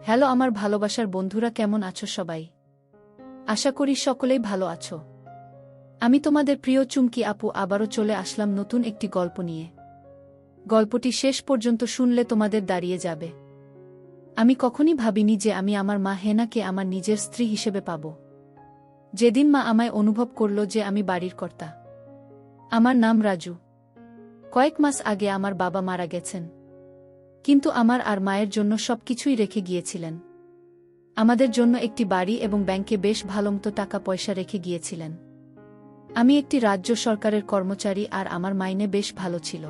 Hello আমার ভালোবাসার বন্ধুরা, কেমন আছো সবাই? আশা করি সকলেই ভালো আছো। আমি তোমাদের প্রিয় চুমকি আপু আবারও চলে আসলাম নতুন একটি গল্প নিয়ে। গল্পটি শেষ পর্যন্ত শুনলে তোমাদের দাঁড়িয়ে যাবে। আমি কখনই ভাবিনি যে আমি আমার মা হেনাকে আমার নিজের স্ত্রী হিসেবে পাব। যেদিন মা আমায় অনুভব করল যে আমি বাড়ির কর্তা। আমার নাম রাজু। কয়েক মাস আগে আমার বাবা মারা গেছেন, কিন্তু আমার আর মায়ের জন্য সবকিছুই রেখে গিয়েছিলেন। আমাদের জন্য একটি বাড়ি এবং ব্যাংকে বেশ ভালোমতো টাকা পয়সা রেখে গিয়েছিলেন। আমি একটি রাজ্য সরকারের কর্মচারী আর আমার মাইনে বেশ ভালো ছিল।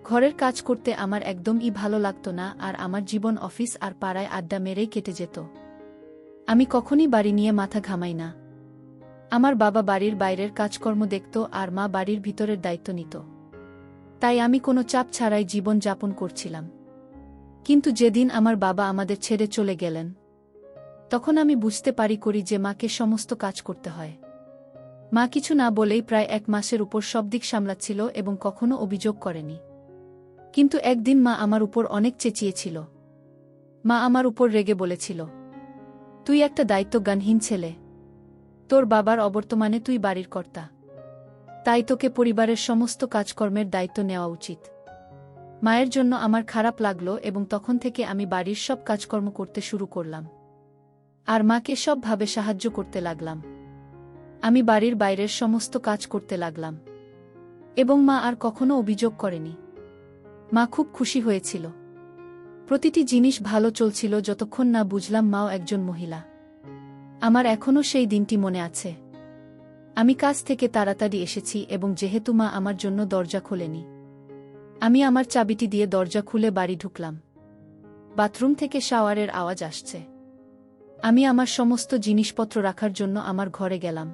ঘরের কাজ করতে আমার একদমই ভালো লাগতো না, আর আমার জীবন অফিস আর পাড়ায় আড্ডা মেরেই কেটে যেত। আমি কখনই বাড়ি নিয়ে মাথা ঘামাই না। আমার বাবা বাড়ির বাইরের কাজকর্ম দেখত আর মা বাড়ির ভিতরের দায়িত্ব নিত। তাই আমি কোনো চাপ ছাড়াই জীবন যাপন করছিলাম। কিন্তু যেদিন আমার বাবা আমাদের ছেড়ে চলে গেলেন, তখন আমি বুঝতে করি যে মাকে সমস্ত কাজ করতে হয়। মা কিছু না বলেই প্রায় 1 মাসের উপর সব দিক সামলাচ্ছিল এবং কখনো অভিযোগ করেনি। কিন্তু একদিন মা আমার উপর অনেক চেঁচিয়েছিল। মা আমার উপর রেগে বলেছিল, তুই একটা দায়িত্বজ্ঞানহীন ছেলে। তোর বাবার অবর্তমানে তুই বাড়ির কর্তা, তাই তোকে পরিবারের সমস্ত কাজকর্মের দায়িত্ব নেওয়া উচিত। মায়ের জন্য আমার খারাপ লাগলো এবং তখন থেকে আমি বাড়ির সব কাজকর্ম করতে শুরু করলাম আর মাকে সবভাবে সাহায্য করতে লাগলাম। আমি বাড়ির বাইরের সমস্ত কাজ করতে লাগলাম এবং মা আর কখনো অভিযোগ করেনি। মা খুব খুশি হয়েছিল। প্রতিটি জিনিস ভালো চলছিল যতক্ষণ না বুঝলাম মাও একজন মহিলা। আমার এখনও সেই দিনটি মনে আছে। আমি কাজ থেকে তাড়াতাড়ি এসেছি এবং যেহেতু মা আমার জন্য দরজা খোলেনি, আমি আমার চাবিটি দিয়ে দরজা খুলে বাড়ি ঢুকলাম। বাথরুম থেকে শাওয়ারের আওয়াজ আসছে। আমি আমার সমস্ত জিনিসপত্র রাখার জন্য আমার ঘরে গেলাম।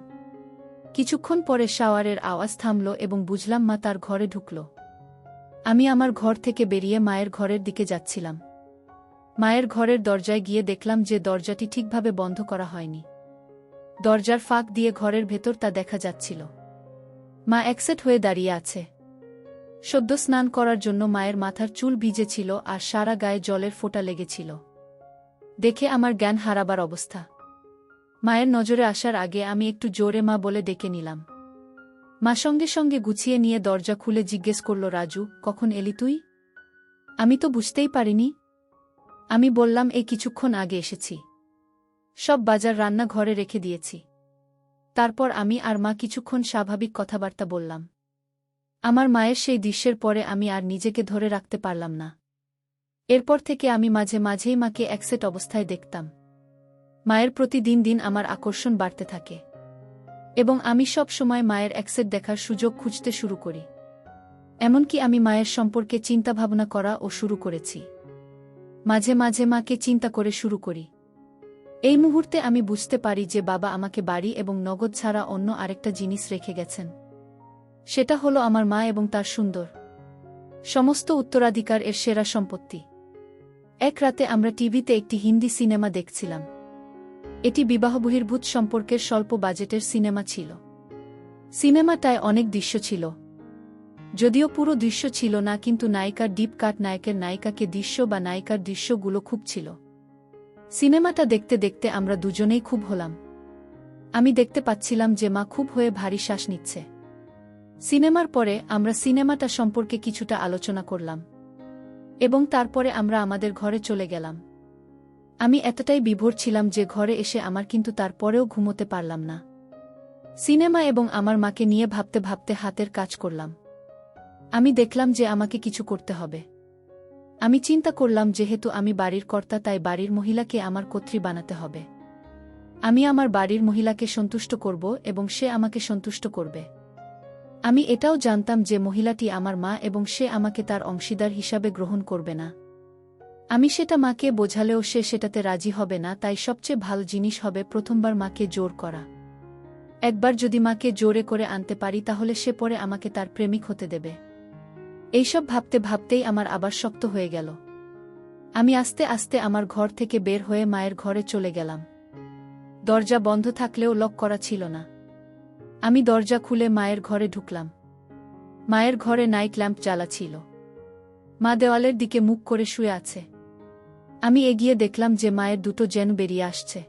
কিছুক্ষণ পরে শাওয়ারের আওয়াজ থামল এবং বুঝলাম মা তার ঘরে ঢুকল। আমি আমার ঘর থেকে বেরিয়ে মায়ের ঘরের দিকে যাচ্ছিলাম। মায়ের ঘরের দরজায় গিয়ে দেখলাম যে দরজাটি ঠিকভাবে বন্ধ করা হয়নি। দরজার ফাঁক দিয়ে ঘরের ভেতর তা দেখা যাচ্ছিল। মা একসেট হয়ে দাঁড়িয়ে আছে। সদ্য স্নান করার জন্য মায়ের মাথার চুল ভিজে ছিল আর সারা গায়ে জলের ফোঁটা লেগেছিল। দেখে আমার জ্ঞান হারাবার অবস্থা। মায়ের নজরে আসার আগে আমি একটু জোরে মা বলে ডেকে নিলাম। মা সঙ্গে সঙ্গে গুছিয়ে নিয়ে দরজা খুলে জিজ্ঞেস করল, রাজু, কখন এলি তুই? আমি তো বুঝতেই পারিনি। আমি বললাম, এই কিছুক্ষণ আগে এসেছি। সব বাজার রান্না ঘরে রেখে দিয়েছি। তারপর আমি আর মা কিছুক্ষণ স্বাভাবিক কথাবার্তা বললাম। আমার মায়ের সেই দৃশ্যের পরে আমি আর নিজেকে ধরে রাখতে পারলাম না। এরপর থেকে আমি মাঝে মাঝেই মাকে একসেট অবস্থায় দেখতাম। মায়ের প্রতি দিন দিন আমার আকর্ষণ বাড়তে থাকে এবং আমি সব সময় মায়ের একসেট দেখার সুযোগ খুঁজতে শুরু করি। এমনকি আমি মায়ের সম্পর্কে চিন্তাভাবনা করা ও শুরু করেছি। মাঝে মাঝে মাকে চিন্তা করে শুরু করি। এই মুহূর্তে আমি বুঝতে পারি যে বাবা আমাকে বাড়ি এবং নগদ ছাড়া অন্য আরেকটা জিনিস রেখে গেছেন। সেটা হলো আমার মা এবং তার সুন্দর সমস্ত উত্তরাধিকার এর সেরা সম্পত্তি। এক রাতে আমরা টিভিতে একটি হিন্দি সিনেমা দেখছিলাম। এটি বিবাহবহির্ভূত সম্পর্কের স্বল্প বাজেটের সিনেমা ছিল। সিনেমাটায় অনেক দৃশ্য ছিল, যদিও পুরো দৃশ্য ছিল না, কিন্তু নায়িকার ডিপ কাট, নায়কের নায়িকাকে দৃশ্য বা নায়িকার দৃশ্যগুলো খুব ছিল। সিনেমাটা দেখতে দেখতে আমরা দুজনেই খুব হলাম। আমি দেখতে পাচ্ছিলাম যে মা খুব হয়ে ভারী শ্বাস নিচ্ছে। সিনেমার পরে আমরা সিনেমাটা সম্পর্কে কিছুটা আলোচনা করলাম এবং তারপরে আমরা আমাদের ঘরে চলে গেলাম। আমি এতটাই বিভোর ছিলাম যে ঘরে এসে আমার কিন্তু তারপরেও ঘুমোতে পারলাম না। সিনেমা এবং আমার মাকে নিয়ে ভাবতে ভাবতে হাতের কাজ করলাম। আমি দেখলাম যে আমাকে কিছু করতে হবে। আমি চিন্তা করলাম, যেহেতু আমি বাড়ির কর্তা, তাই বাড়ির মহিলাকে আমার কর্ত্রী বানাতে হবে। আমি আমার বাড়ির মহিলাকে সন্তুষ্ট করব এবং সে আমাকে সন্তুষ্ট করবে। আমি এটাও জানতাম যে মহিলাটি আমার মা এবং সে আমাকে তার অংশীদার হিসাবে গ্রহণ করবে না। আমি সেটা মাকে বোঝালেও সে সেটাতে রাজি হবে না, তাই সবচেয়ে ভালো জিনিস হবে প্রথমবার মাকে জোর করা। একবার যদি মাকে জোরে করে আনতে পারি তাহলে সে পরে আমাকে তার প্রেমিক হতে দেবে। এইসব ভাবতে ভাবতেই আমার আবার শক্ত হয়ে গেল। আমি আস্তে আস্তে আমার ঘর থেকে বের হয়ে মায়ের ঘরে চলে গেলাম। দরজা বন্ধ থাকলেও লক করা ছিল না। আমি দরজা খুলে মায়ের ঘরে ঢুকলাম। মায়ের ঘরে নাইট ল্যাম্প জ্বালা ছিল। মা দেওয়ালের দিকে মুখ করে শুয়ে আছে। আমি এগিয়ে দেখলাম যে মায়ের দুটো যেন বেরিয়ে আসছে।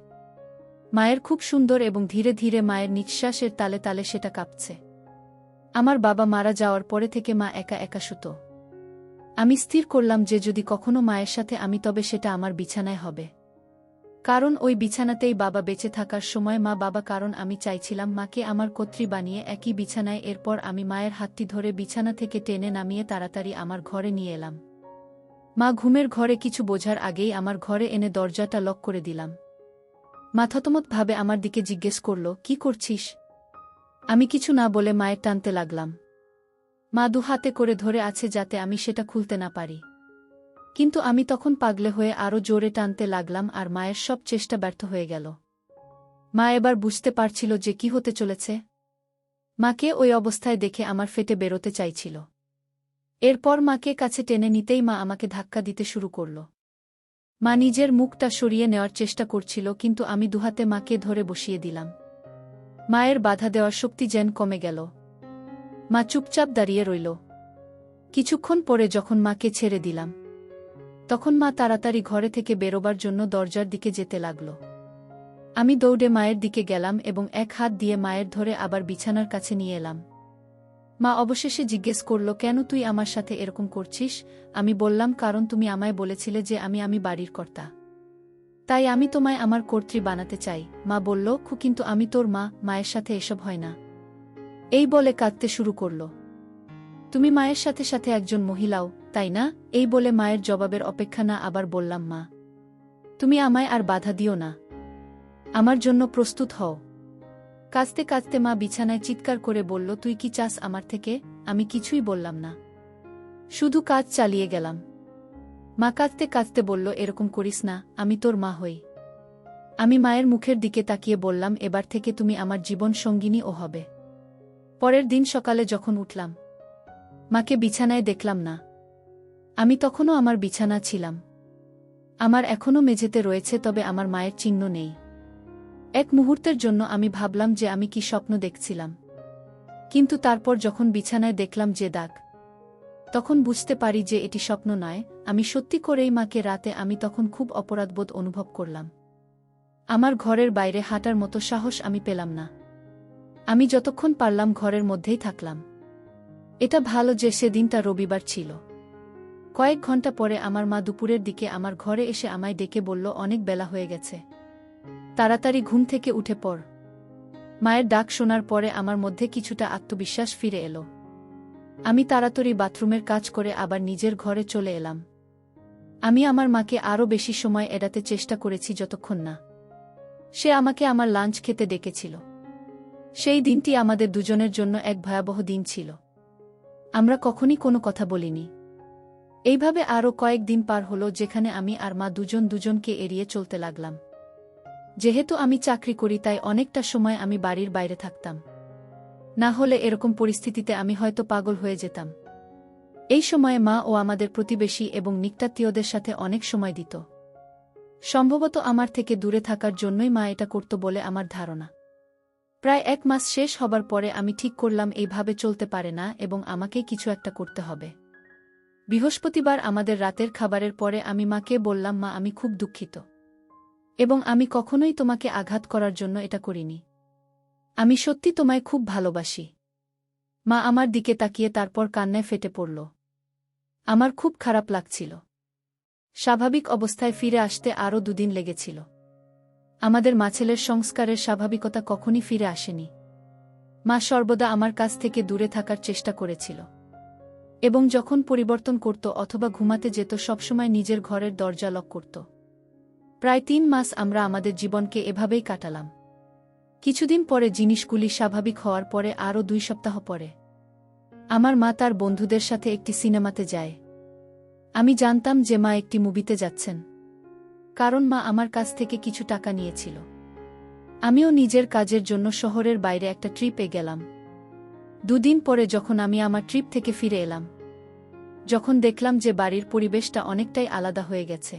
মায়ের খুব সুন্দর এবং ধীরে ধীরে মায়ের নিঃশ্বাসের তালে তালে সেটা কাঁপছে। আমার বাবা মারা যাওয়ার পরে থেকে মা একা একা শুতো। আমি স্থির করলাম যে যদি কখনো মায়ের সাথে আমি তবে সেটা আমার বিছানায় হবে। কারণ ওই বিছানাতেই বাবা বেঁচে থাকার সময় মা বাবা, কারণ আমি চাইছিলাম মাকে আমার কর্ত্রী বানিয়ে একই বিছানায়। এরপর আমি মায়ের হাতটি ধরে বিছানা থেকে টেনে নামিয়ে তাড়াতাড়ি আমার ঘরে নিয়ে এলাম। মা ঘুমের ঘরে কিছু বোঝার আগেই আমার ঘরে এনে দরজাটা লক করে দিলাম। মা থতমতভাবে আমার দিকে জিজ্ঞেস করল, কি করছিস? আমি কিছু না বলে মায়ের টানতে লাগলাম। মা দু হাতে করে ধরে আছে যাতে আমি সেটা খুলতে না পারি। কিন্তু আমি তখন পাগলে হয়ে আরও জোরে টানতে লাগলাম আর মায়ের সব চেষ্টা ব্যর্থ হয়ে গেল। মা এবার বুঝতে পারছিল যে কি হতে চলেছে। মাকে ওই অবস্থায় দেখে আমার ফেটে বেরোতে চাইছিল। এরপর মাকে কাছে টেনে নিতেই মা আমাকে ধাক্কা দিতে শুরু করল। মা নিজের মুখটা সরিয়ে নেওয়ার চেষ্টা করছিল, কিন্তু আমি দুহাতে মাকে ধরে বসিয়ে দিলাম। মায়ের বাধা দেওয়ার শক্তি যেন কমে গেল। মা চুপচাপ দাঁড়িয়ে রইল। কিছুক্ষণ পরে যখন মাকে ছেড়ে দিলাম, তখন মা তাড়াতাড়ি ঘরে থেকে বেরোবার জন্য দরজার দিকে যেতে লাগল। আমি দৌড়ে মায়ের দিকে গেলাম এবং এক হাত দিয়ে মায়ের ধরে আবার বিছানার কাছে নিয়ে এলাম। মা অবশেষে জিজ্ঞেস করল, কেন তুই আমার সাথে এরকম করছিস? আমি বললাম, কারণ তুমি আমায় বলেছিলে যে আমি বাড়ির কর্তা, তাই আমি তোমায় আমার কর্ত্রী বানাতে চাই। মা বলল, কিন্তু আমি তোর মা, মায়ের সাথে এসব হয় না। এই বলে কাঁদতে শুরু করল। তুমি মায়ের সাথে সাথে একজন মহিলাও, তাই না? এই বলে মায়ের জবাবের অপেক্ষা না আবার বললাম, মা তুমি আমায় আর বাধা দিও না, আমার জন্য প্রস্তুত হও। কাঁদতে কাঁদতে মা বিছানায় চিৎকার করে বলল, তুই কি চাস আমার থেকে? আমি কিছুই বললাম না, শুধু কাজ চালিয়ে গেলাম। মা কাঁদতে কাঁদতে বলল, এরকম করিস না, আমি তোর মা হই। আমি মায়ের মুখের দিকে তাকিয়ে বললাম, এবার থেকে তুমি আমার জীবন সঙ্গিনী ও হবে। পরের দিন সকালে যখন উঠলাম, মাকে বিছানায় দেখলাম না। আমি তখনও আমার বিছানা ছিলাম। আমার এখনও মেঝেতে রয়েছে, তবে আমার মায়ের চিহ্ন নেই। এক মুহূর্তের জন্য আমি ভাবলাম যে আমি কি স্বপ্ন দেখছিলাম, কিন্তু তারপর যখন বিছানায় দেখলাম যে দাগ, তখন বুঝতে পারি যে এটি স্বপ্ন নয়, আমি সত্যি করেই মাকে। রাতে আমি তখন খুব অপরাধবোধ অনুভব করলাম। আমার ঘরের বাইরে হাঁটার মতো সাহস আমি পেলাম না। আমি যতক্ষণ পারলাম ঘরের মধ্যেই থাকলাম। এটা ভালো যে সেদিনটা রবিবার ছিল। কয়েক ঘন্টা পরে আমার মা দুপুরের দিকে আমার ঘরে এসে আমায় ডেকে বলল, অনেক বেলা হয়ে গেছে, তাড়াতাড়ি ঘুম থেকে উঠে পড়। মায়ের ডাক শোনার পরে আমার মধ্যে কিছুটা আত্মবিশ্বাস ফিরে এলো। আমি তাড়াতাড়ি বাথরুমের কাজ করে আবার নিজের ঘরে চলে এলাম। আমি আমার মাকে আরও বেশি সময় এড়াতে চেষ্টা করেছি যতক্ষণ না সে আমাকে আমার লাঞ্চ খেতে ডেকেছিল। সেই দিনটি আমাদের দুজনের জন্য এক ভয়াবহ দিন ছিল। আমরা কখনই কোনো কথা বলিনি। এইভাবে আরও কয়েক দিন পার হলো, যেখানে আমি আর মা দুজন দুজনকে এড়িয়ে চলতে লাগলাম। যেহেতু আমি চাকরি করি, তাই অনেকটা সময় আমি বাড়ির বাইরে থাকতাম। না হলে এরকম পরিস্থিতিতে আমি হয়তো পাগল হয়ে যেতাম। এই সময়ে মা ও আমাদের প্রতিবেশী এবং নিকটাত্মীয়দের সাথে অনেক সময় দিত। সম্ভবত আমার থেকে দূরে থাকার জন্যই মা এটা করত বলে আমার ধারণা। প্রায় 1 মাস শেষ হবার পরে আমি ঠিক করলাম এইভাবে চলতে পারে না এবং আমাকেই কিছু একটা করতে হবে। বৃহস্পতিবার আমাদের রাতের খাবারের পরে আমি মাকে বললাম, মা আমি খুব দুঃখিত এবং আমি কখনোই তোমাকে আঘাত করার জন্য এটা করিনি। আমি সত্যি তোমায় খুব ভালোবাসি। মা আমার দিকে তাকিয়ে তারপর কান্নায় ফেটে পড়ল। আমার খুব খারাপ লাগছিল। স্বাভাবিক অবস্থায় ফিরে আসতে আরও 2 দিন লেগেছিল। আমাদের ছেলের সংস্কারের স্বাভাবিকতা কখনই ফিরে আসেনি। মা সর্বদা আমার কাছ থেকে দূরে থাকার চেষ্টা করেছিল এবং যখন পরিবর্তন করত অথবা ঘুমাতে যেত সবসময় নিজের ঘরের দরজা লক করত। প্রায় 3 মাস আমরা আমাদের জীবনকে এভাবেই কাটালাম। কিছুদিন পরে জিনিসগুলি স্বাভাবিক হওয়ার পরে আরও 2 সপ্তাহ পরে আমার মা তার বন্ধুদের সাথে একটি সিনেমাতে যায়। আমি জানতাম যে মা একটি মুভিতে যাচ্ছেন, কারণ মা আমার কাছ থেকে কিছু টাকা নিয়েছিল। আমিও নিজের কাজের জন্য শহরের বাইরে একটা ট্রিপে গেলাম। 2 দিন পরে যখন আমি আমার ট্রিপ থেকে ফিরে এলাম, যখন দেখলাম যে বাড়ির পরিবেশটা অনেকটাই আলাদা হয়ে গেছে।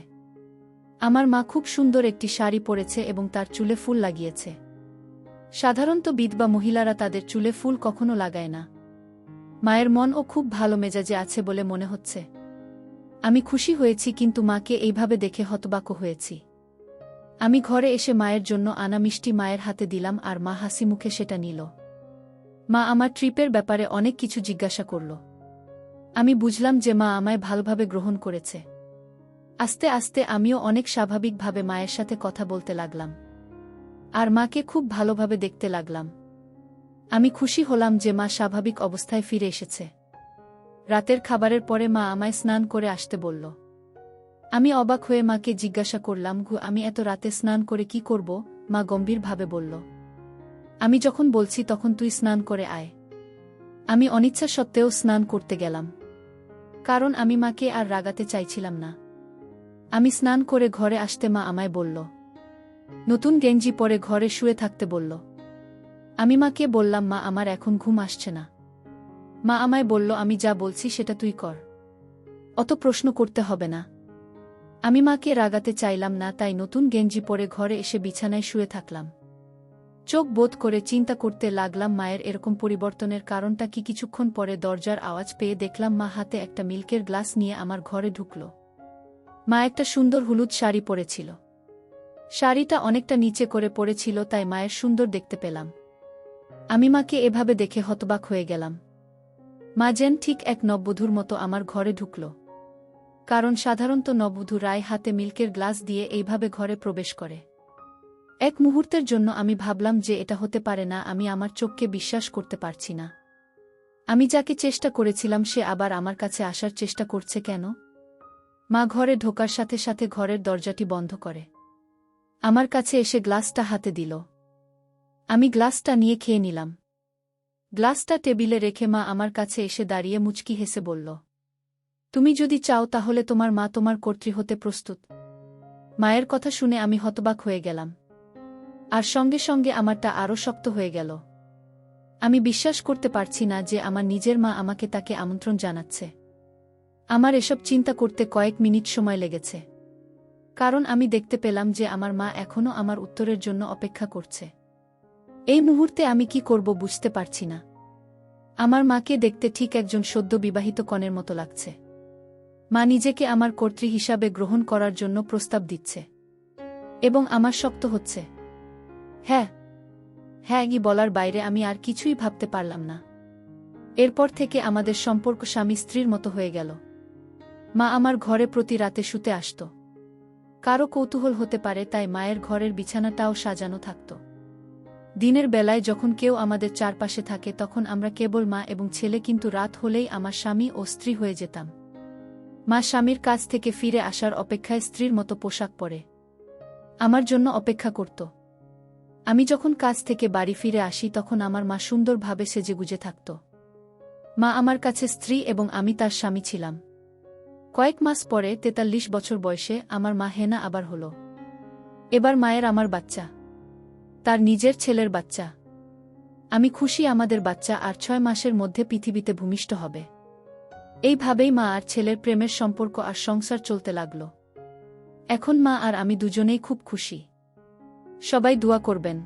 আমার মা খুব সুন্দর একটি শাড়ি পরেছে এবং তার চুলে ফুল লাগিয়েছে। সাধারণত বিধবা মহিলারা তাদের চুলে ফুল কখনো লাগায় না। মায়ের মনও খুব ভালো মেজাজে আছে বলে মনে হচ্ছে। আমি খুশি হয়েছি, কিন্তু মাকে এইভাবে দেখে হতবাক হয়েছি। আমি ঘরে এসে মায়ের জন্য আনা মিষ্টি মায়ের হাতে দিলাম, আর মা হাসি মুখে সেটা নিল। মা আমার ট্রিপের ব্যাপারে অনেক কিছু জিজ্ঞাসা করল। আমি বুঝলাম যে মা আমায় ভালোভাবে গ্রহণ করেছে। আস্তে আস্তে আমিও অনেক স্বাভাবিকভাবে মায়ের সাথে কথা বলতে লাগলাম, আর মাকে খুব ভালোভাবে দেখতে লাগলাম। আমি খুশি হলাম যে মা স্বাভাবিক অবস্থায় ফিরে এসেছে। রাতের খাবারের পরে মা আমায় স্নান করে আসতে বলল। আমি অবাক হয়ে মাকে জিজ্ঞাসা করলাম, আমি এত রাতে স্নান করে কি করব? মা গম্ভীরভাবে বলল, আমি যখন বলছি তখন তুই স্নান করে আয়। আমি অনিচ্ছা সত্ত্বেও স্নান করতে গেলাম, কারণ আমি মাকে আর রাগাতে চাইছিলাম না। আমি স্নান করে ঘরে আসতে মা আমায় বলল, নতুন গেঞ্জি পরে ঘরে শুয়ে থাকতে বলল। আমি মাকে বললাম, মা আমার এখন ঘুম আসছে না। মা আমায় বলল, আমি যা বলছি সেটা তুই কর, অত প্রশ্ন করতে হবে না। আমি মাকে রাগাতে চাইলাম না, তাই নতুন গেঞ্জি পরে ঘরে এসে বিছানায় শুয়ে থাকলাম। চোখ বোধ করে চিন্তা করতে লাগলাম মায়ের এরকম পরিবর্তনের কারণটা কি। কিছুক্ষণ পরে দরজার আওয়াজ পেয়ে দেখলাম মা হাতে একটা মিল্কের গ্লাস নিয়ে আমার ঘরে ঢুকল। মা একটা সুন্দর হলুদ শাড়ি পরেছিল। শাড়িটা অনেকটা নিচে করে পরেছিল, তাই মায়ের সুন্দর দেখতে পেলাম। আমি মাকে এভাবে দেখে হতবাক হয়ে গেলাম। মা যেন ঠিক এক নববধূর মতো আমার ঘরে ঢুকল, কারণ সাধারণত নববধূ রায় হাতে মিল্কের গ্লাস দিয়ে এইভাবে ঘরে প্রবেশ করে। এক মুহূর্তের জন্য আমি ভাবলাম যে এটা হতে পারে না। আমি আমার চোখকে বিশ্বাস করতে পারছি না। আমি যাকে চেষ্টা করেছিলাম সে আবার আমার কাছে আসার চেষ্টা করছে কেন? মা ঘরে ঢোকার সাথে সাথে ঘরের দরজাটি বন্ধ করে আমার কাছে এসে গ্লাসটা হাতে দিল। আমি গ্লাসটা নিয়ে খেয়ে নিলাম। গ্লাসটা টেবিলে রেখে মা আমার কাছে এসে দাঁড়িয়ে মুচকি হেসে বলল, তুমি যদি চাও তাহলে তোমার মা তোমার কর্ত্রী হতে প্রস্তুত। মায়ের কথা শুনে আমি হতবাক হয়ে গেলাম, আর সঙ্গে সঙ্গে আমারটা আরও শক্ত হয়ে গেল। আমি বিশ্বাস করতে পারছি না যে আমার নিজের মা আমাকে তাকে আমন্ত্রণ জানাচ্ছে। আমার এসব চিন্তা করতে কয়েক মিনিট সময় লেগেছে, কারণ আমি দেখতে পেলাম যে আমার মা এখনও আমার উত্তরের জন্য অপেক্ষা করছে। এই মুহূর্তে আমি কি করব বুঝতে পারছি না। আমার মাকে দেখতে ঠিক একজন সদ্য বিবাহিত কনের মতো লাগছে। মা নিজেকে আমার কর্ত্রী হিসাবে গ্রহণ করার জন্য প্রস্তাব দিচ্ছে, এবং আমার শক্ত হচ্ছে। হ্যাঁ হ্যাঁ বলার বাইরে আমি আর কিছুই ভাবতে পারলাম না। এরপর থেকে আমাদের সম্পর্ক স্বামী স্ত্রীর মতো হয়ে গেল। মা আমার ঘরে প্রতি রাতে শুতে আসত। কারো কৌতূহল হতে পারে তাই মায়ের ঘরের বিছানাটাও সাজানো থাকত। দিনের বেলায় যখন কেউ আমাদের চারপাশে থাকে তখন আমরা কেবল মা এবং ছেলে, কিন্তু রাত হলেই আমার স্বামী ও স্ত্রী হয়ে যেতাম। মা স্বামীর কাছ থেকে ফিরে আসার অপেক্ষায় স্ত্রীর মতো পোশাক পরে আমার জন্য অপেক্ষা করত। আমি যখন কাজ থেকে বাড়ি ফিরে আসি তখন আমার মা সুন্দরভাবে সেজেগুজে থাকত। মা আমার কাছে স্ত্রী এবং আমি তার স্বামী ছিলাম। কয়েক মাস পরে ৪৩ বছর বয়সে আমার মা হেনা আবার হল। এবার মায়ের আমার বাচ্চা, তার নিজের ছেলের বাচ্চা। আমি খুশি আমাদের বাচ্চা আর ৬ মাসের মধ্যে পৃথিবীতে ভূমিষ্ঠ হবে। এইভাবেই মা আর ছেলের প্রেমের সম্পর্ক আর সংসার চলতে লাগল। এখন মা আর আমি দুজনেই খুব খুশি। সবাই দোয়া করবেন।